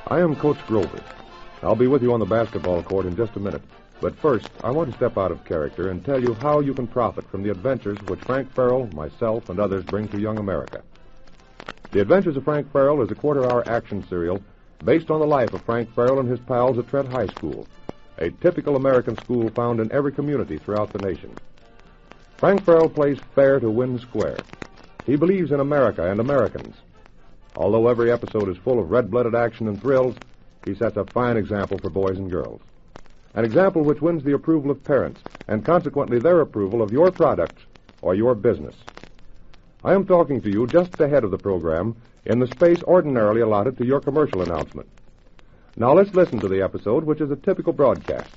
I am Coach Grover. I'll be with you on the basketball court in just a minute. But first, I want to step out of character and tell you how you can profit from the adventures which Frank Farrell, myself, and others bring to young America. The Adventures of Frank Farrell is a quarter-hour action serial based on the life of Frank Farrell and his pals at Trent High School, a typical American school found in every community throughout the nation. Frank Farrell plays fair to win square. He believes in America and Americans. Although every episode is full of red-blooded action and thrills, he sets a fine example for boys and girls. An example which wins the approval of parents, and consequently their approval of your product or your business. I am talking to you just ahead of the program in the space ordinarily allotted to your commercial announcement. Now let's listen to the episode, which is a typical broadcast,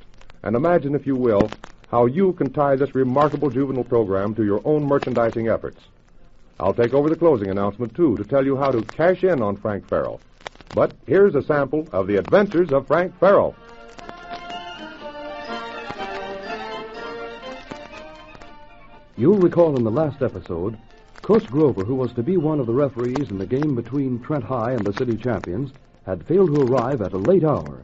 and imagine, if you will, how you can tie this remarkable juvenile program to your own merchandising efforts. I'll take over the closing announcement, too, to tell you how to cash in on Frank Farrell. But here's a sample of the Adventures of Frank Farrell. You'll recall in the last episode, Coach Grover, who was to be one of the referees in the game between Trent High and the city champions, had failed to arrive at a late hour.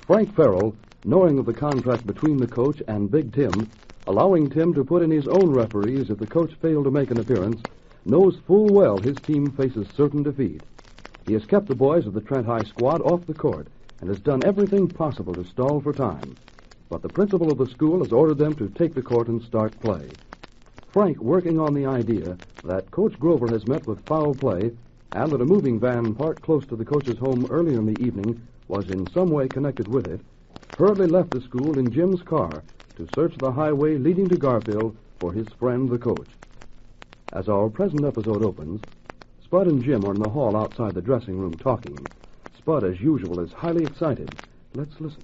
Frank Farrell, knowing of the contract between the coach and Big Tim, allowing Tim to put in his own referees if the coach failed to make an appearance, knows full well his team faces certain defeat. He has kept the boys of the Trent High squad off the court and has done everything possible to stall for time. But the principal of the school has ordered them to take the court and start play. Frank, working on the idea that Coach Grover has met with foul play and that a moving van parked close to the coach's home earlier in the evening was in some way connected with it, hurriedly left the school in Jim's car to search the highway leading to Garfield for his friend, the coach. As our present episode opens, Spud and Jim are in the hall outside the dressing room talking. Spud, as usual, is highly excited. Let's listen.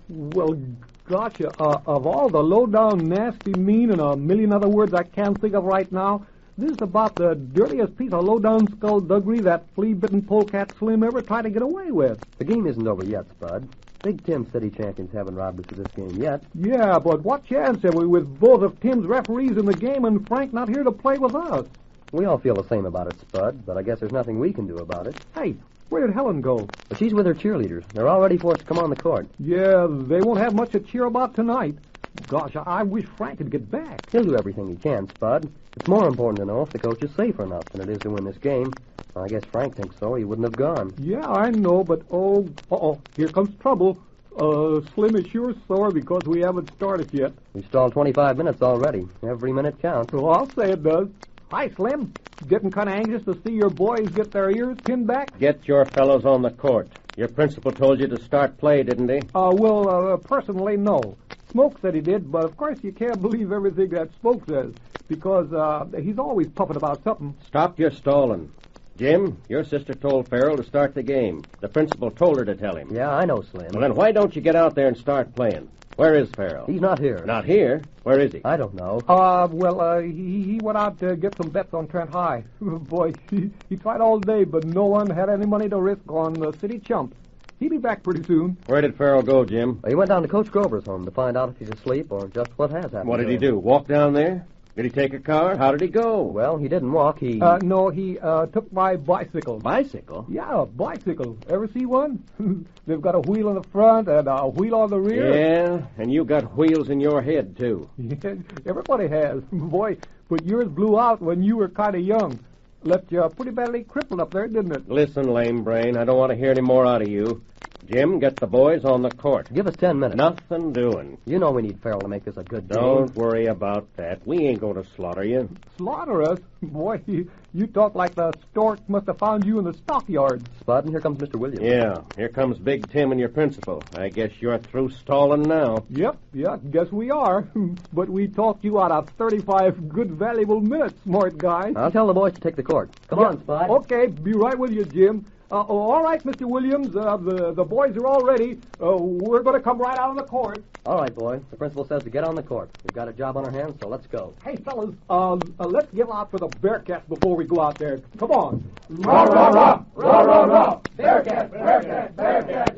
Well, gotcha. Of all the low-down, nasty, mean, and a million other words I can't think of right now, this is about the dirtiest piece of low-down skullduggery that flea-bitten polecat Slim ever tried to get away with. The game isn't over yet, Spud. Big Tim city champions haven't robbed us of this game yet. Yeah, but what chance have we with both of Tim's referees in the game and Frank not here to play with us? We all feel the same about it, Spud, but I guess there's nothing we can do about it. Hey, where did Helen go? But she's with her cheerleaders. They're all ready for us to come on the court. Yeah, they won't have much to cheer about tonight. Gosh, I wish Frank could get back. He'll do everything he can, Spud. It's more important to know if the coach is safe enough than it is to win this game. I guess Frank thinks so. He wouldn't have gone. Yeah, I know, but here comes trouble. Slim is sure sore because we haven't started yet. We've stalled 25 minutes already. Every minute counts. Well, I'll say it does. Hi, Slim. Getting kind of anxious to see your boys get their ears pinned back? Get your fellows on the court. Your principal told you to start play, didn't he? Personally, no. Smoke said he did, but of course you can't believe everything that Smoke says, because he's always puffing about something. Stop your stalling. Jim, your sister told Farrell to start the game. The principal told her to tell him. Yeah, I know, Slim. Well, then why don't you get out there and start playing? Where is Farrell? He's not here. Not here? Where is he? I don't know. He went out to get some bets on Trent High. Boy, he tried all day, but no one had any money to risk on the city chumps. He'll be back pretty soon. Where did Farrell go, Jim? He went down to Coach Grover's home to find out if he's asleep or just what has happened. What did he do? Walk down there? Did he take a car? How did he go? Well, he didn't walk. He took my bicycle. Bicycle? Yeah, a bicycle. Ever see one? They've got a wheel in the front and a wheel on the rear. Yeah, and you got wheels in your head, too. Yeah, everybody has. Boy, but yours blew out when you were kind of young. Left you pretty badly crippled up there, didn't it? Listen, lame brain, I don't want to hear any more out of you. Jim, get the boys on the court. Give us 10 minutes. Nothing doing. You know we need Farrell to make this a good game. Don't worry about that. We ain't going to slaughter you. Slaughter us? Boy, you talk like the stork must have found you in the stockyard. Spud, and here comes Mr. Williams. Yeah, here comes Big Tim and your principal. I guess you're through stalling now. Yep, guess we are. But we talked you out of 35 good, valuable minutes, smart guy. I'll tell the boys to take the court. Come on, Spud. Okay, be right with you, Jim. All right, Mr. Williams. The boys are all ready. We're going to come right out on the court. All right, boys. The principal says to get on the court. We've got a job on our hands, so let's go. Hey, fellas, let's give out for the Bearcats before we go out there. Come on. Rah, rah, rah! Rah, rah, rah! Bearcats! Bearcats! Bearcats!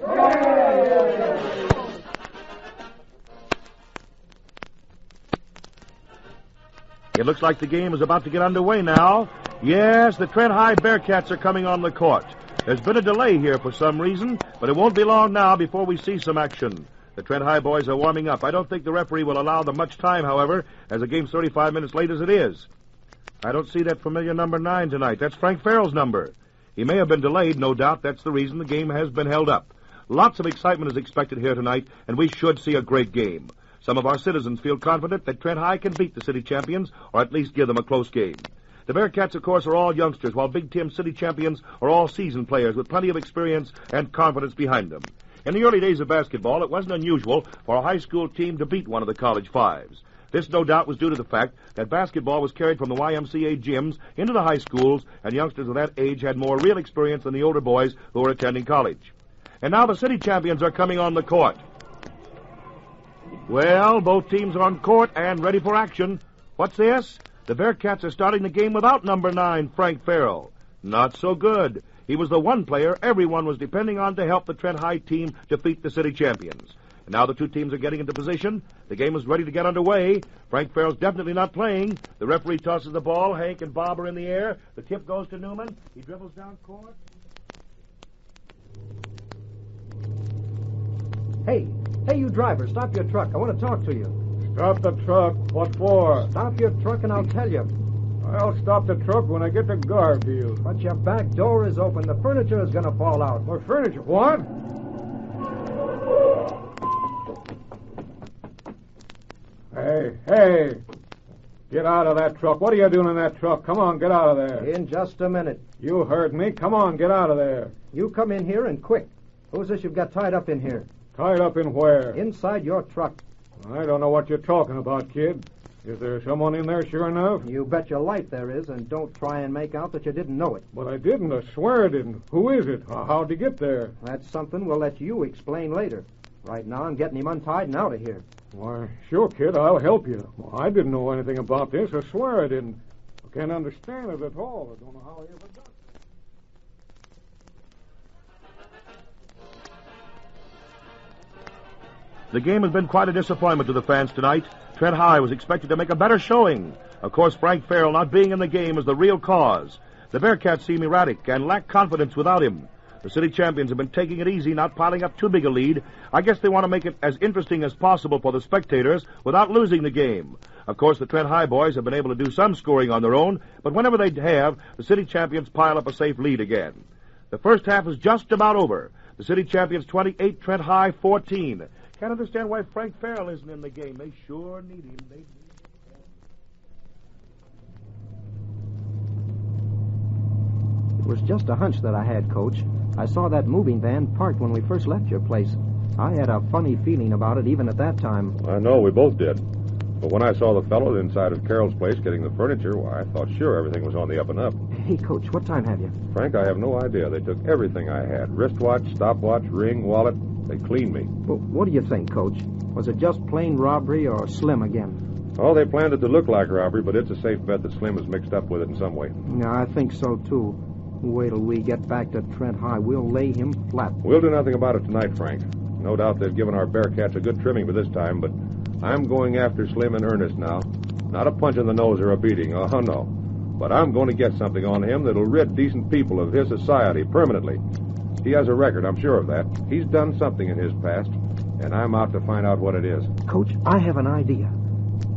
Yay! It looks like the game is about to get underway now. Yes, the Trent High Bearcats are coming on the court. There's been a delay here for some reason, but it won't be long now before we see some action. The Trent High boys are warming up. I don't think the referee will allow them much time, however, as the game's 35 minutes late as it is. I don't see that familiar number 9 tonight. That's Frank Farrell's number. He may have been delayed, no doubt. That's the reason the game has been held up. Lots of excitement is expected here tonight, and we should see a great game. Some of our citizens feel confident that Trent High can beat the city champions, or at least give them a close game. The Bearcats, of course, are all youngsters, while Big Tim city champions are all seasoned players with plenty of experience and confidence behind them. In the early days of basketball, it wasn't unusual for a high school team to beat one of the college fives. This, no doubt, was due to the fact that basketball was carried from the YMCA gyms into the high schools, and youngsters of that age had more real experience than the older boys who were attending college. And now the city champions are coming on the court. Well, both teams are on court and ready for action. What's this? The Bearcats are starting the game without number 9, Frank Farrell. Not so good. He was the one player everyone was depending on to help the Trent High team defeat the city champions. And now the two teams are getting into position. The game is ready to get underway. Frank Farrell's definitely not playing. The referee tosses the ball. Hank and Bob are in the air. The tip goes to Newman. He dribbles down court. Hey, you driver, stop your truck. I want to talk to you. Stop the truck. What for? Stop your truck and I'll tell you. I'll stop the truck when I get to Garfield. But your back door is open. The furniture is going to fall out. What furniture? What? Hey. Get out of that truck. What are you doing in that truck? Come on, get out of there. In just a minute. You heard me. Come on, get out of there. You come in here and quick. Who's this you've got tied up in here? Tied up in where? Inside your truck. I don't know what you're talking about, kid. Is there someone in there, sure enough? You bet your life there is, and don't try and make out that you didn't know it. But I didn't. I swear I didn't. Who is it? How'd he get there? That's something we'll let you explain later. Right now, I'm getting him untied and out of here. Why, sure, kid, I'll help you. Well, I didn't know anything about this. I swear I didn't. I can't understand it at all. I don't know how he ever got it. The game has been quite a disappointment to the fans tonight. Trent High was expected to make a better showing. Of course, Frank Farrell not being in the game is the real cause. The Bearcats seem erratic and lack confidence without him. The city champions have been taking it easy, not piling up too big a lead. I guess they want to make it as interesting as possible for the spectators without losing the game. Of course, the Trent High boys have been able to do some scoring on their own, but whenever they have, the city champions pile up a safe lead again. The first half is just about over. The city champions 28, Trent High 14. Can't understand why Frank Farrell isn't in the game. They sure need him. It was just a hunch that I had, Coach. I saw that moving van parked when we first left your place. I had a funny feeling about it even at that time. I know, we both did. But when I saw the fellow inside of Carol's place getting the furniture, why, I thought sure everything was on the up and up. Hey, Coach, what time have you? Frank, I have no idea. They took everything I had. Wristwatch, stopwatch, ring, wallet. They cleaned me. Well, what do you think, Coach? Was it just plain robbery or Slim again? Oh, they planned it to look like robbery, but it's a safe bet that Slim is mixed up with it in some way. Yeah, I think so, too. Wait till we get back to Trent High. We'll lay him flat. We'll do nothing about it tonight, Frank. No doubt they've given our Bearcats a good trimming by this time, but I'm going after Slim in earnest now. Not a punch in the nose or a beating, oh no. But I'm going to get something on him that'll rid decent people of his society permanently. He has a record, I'm sure of that. He's done something in his past, and I'm out to find out what it is. Coach, I have an idea.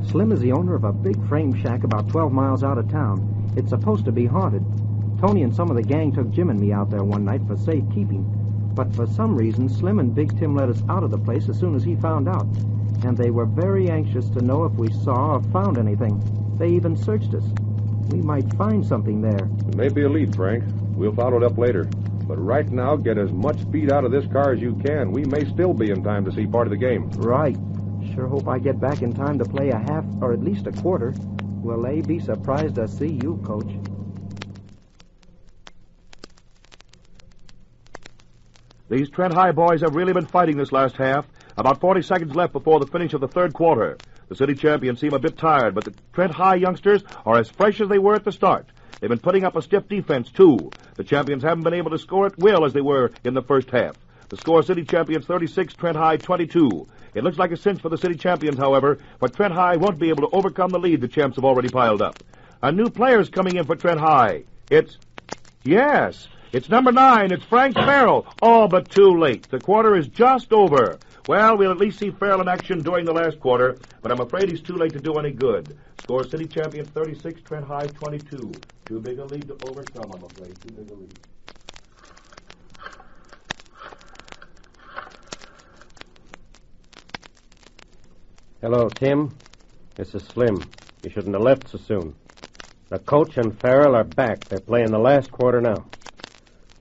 Slim is the owner of a big frame shack about 12 miles out of town. It's supposed to be haunted. Tony and some of the gang took Jim and me out there one night for safekeeping. But for some reason, Slim and Big Tim let us out of the place as soon as he found out. And they were very anxious to know if we saw or found anything. They even searched us. We might find something there. It may be a lead, Frank. We'll follow it up later. But right now, get as much speed out of this car as you can. We may still be in time to see part of the game. Right. Sure hope I get back in time to play a half or at least a quarter. Will they be surprised to see you, Coach? These Trent High boys have really been fighting this last half. About 40 seconds left before the finish of the third quarter. The city champions seem a bit tired, but the Trent High youngsters are as fresh as they were at the start. They've been putting up a stiff defense, too. The champions haven't been able to score at will as they were in the first half. The score, city champions 36, Trent High 22. It looks like a cinch for the city champions, however, but Trent High won't be able to overcome the lead the champs have already piled up. A new player's coming in for Trent High. It's It's number 9. It's Frank Farrell. Oh, but too late. The quarter is just over. Well, we'll at least see Farrell in action during the last quarter, but I'm afraid he's too late to do any good. Score City Champions 36, Trent High 22. Too big a lead to overcome, I'm afraid. Too big a lead. Hello, Tim. This is Slim. You shouldn't have left so soon. The coach and Farrell are back. They're playing the last quarter now.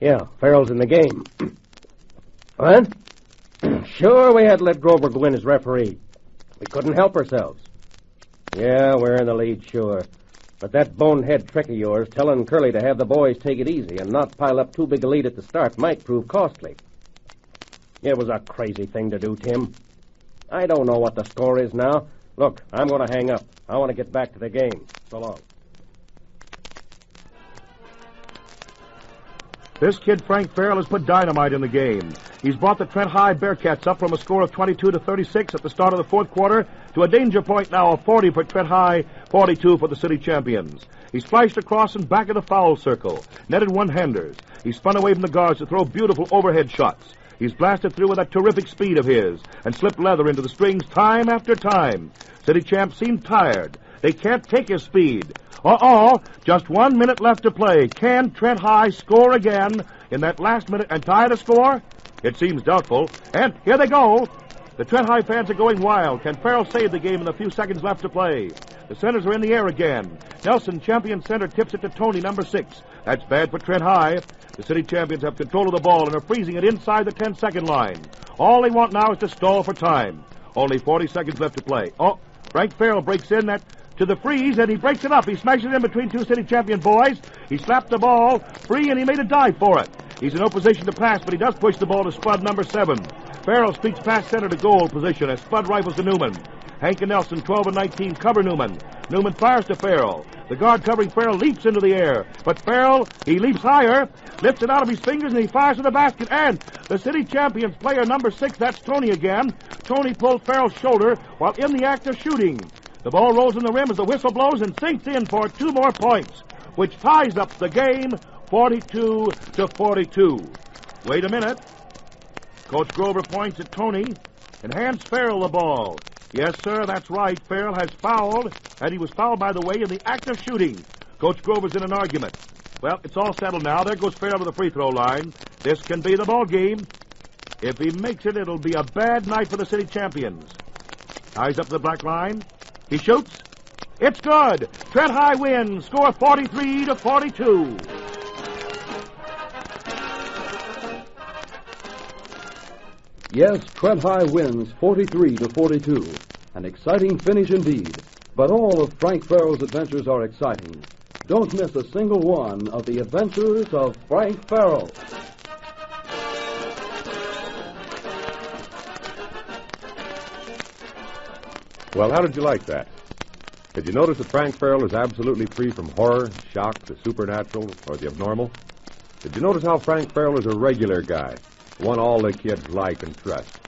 Yeah, Farrell's in the game. What? Sure, we had to let Grover go in as referee. We couldn't help ourselves. Yeah, we're in the lead, sure. But that bonehead trick of yours, telling Curly to have the boys take it easy and not pile up too big a lead at the start, might prove costly. It was a crazy thing to do, Tim. I don't know what the score is now. Look, I'm going to hang up. I want to get back to the game. So long. This kid, Frank Farrell, has put dynamite in the game. He's brought the Trent High Bearcats up from a score of 22 to 36 at the start of the fourth quarter to a danger point now of 40 for Trent High, 42 for the city champions. He splashed across and back of the foul circle, netted one-handers. He spun away from the guards to throw beautiful overhead shots. He's blasted through with that terrific speed of his and slipped leather into the strings time after time. City champs seem tired. They can't take his speed. Just 1 minute left to play. Can Trent High score again in that last minute and tie the score? It seems doubtful. And here they go. The Trent High fans are going wild. Can Farrell save the game in the few seconds left to play? The centers are in the air again. Nelson, champion center, tips it to Tony, number 6. That's bad for Trent High. The city champions have control of the ball and are freezing it inside the 10-second line. All they want now is to stall for time. Only 40 seconds left to play. Frank Farrell breaks in to the freeze, and he breaks it up. He smashes it in between two city champion boys. He slapped the ball free, and he made a dive for it. He's in no position to pass, but he does push the ball to Spud, number 7. Farrell streaks past center to goal position as Spud rifles to Newman. Hank and Nelson, 12 and 19, cover Newman. Newman fires to Farrell. The guard covering Farrell leaps into the air. But Farrell, he leaps higher, lifts it out of his fingers, and he fires to the basket. And the city champions player, number 6, that's Tony again. Tony pulled Farrell's shoulder while in the act of shooting. The ball rolls in the rim as the whistle blows and sinks in for 2 more points, which ties up the game 42 to 42. Wait a minute. Coach Grover points at Tony and hands Farrell the ball. Yes, sir, that's right. Farrell has fouled, and he was fouled, by the way, in the act of shooting. Coach Grover's in an argument. Well, it's all settled now. There goes Farrell to the free throw line. This can be the ball game. If he makes it, it'll be a bad night for the city champions. Ties up to the black line. He shoots. It's good. Trent High wins. Score 43 to 42. Yes, Trent High wins 43 to 42. An exciting finish indeed. But all of Frank Farrell's adventures are exciting. Don't miss a single one of the adventures of Frank Farrell. Well, how did you like that? Did you notice that Frank Farrell is absolutely free from horror, shock, the supernatural, or the abnormal? Did you notice how Frank Farrell is a regular guy, one all the kids like and trust?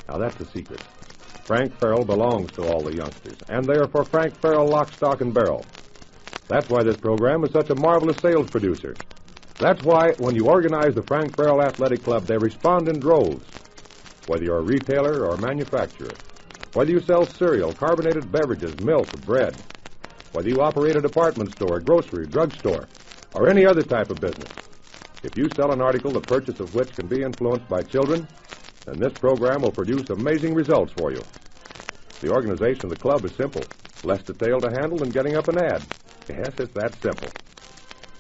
Now, that's the secret. Frank Farrell belongs to all the youngsters, and they are for Frank Farrell lock, stock, and barrel. That's why this program is such a marvelous sales producer. That's why, when you organize the Frank Farrell Athletic Club, they respond in droves. Whether you're a retailer or a manufacturer, whether you sell cereal, carbonated beverages, milk, bread, whether you operate a department store, grocery, drugstore, or any other type of business, if you sell an article, the purchase of which can be influenced by children, then this program will produce amazing results for you. The organization of the club is simple. Less detail to handle than getting up an ad. Yes, it's that simple.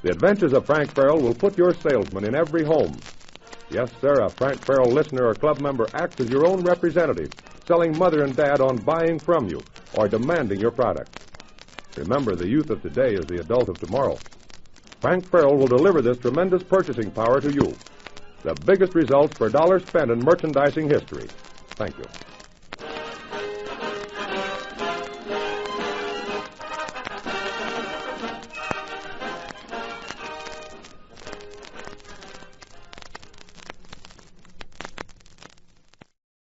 The adventures of Frank Farrell will put your salesman in every home. Yes, sir, a Frank Farrell listener or club member acts as your own representative, selling mother and dad on buying from you or demanding your product. Remember, the youth of today is the adult of tomorrow. Frank Farrell will deliver this tremendous purchasing power to you. The biggest results per dollar spent in merchandising history. Thank you.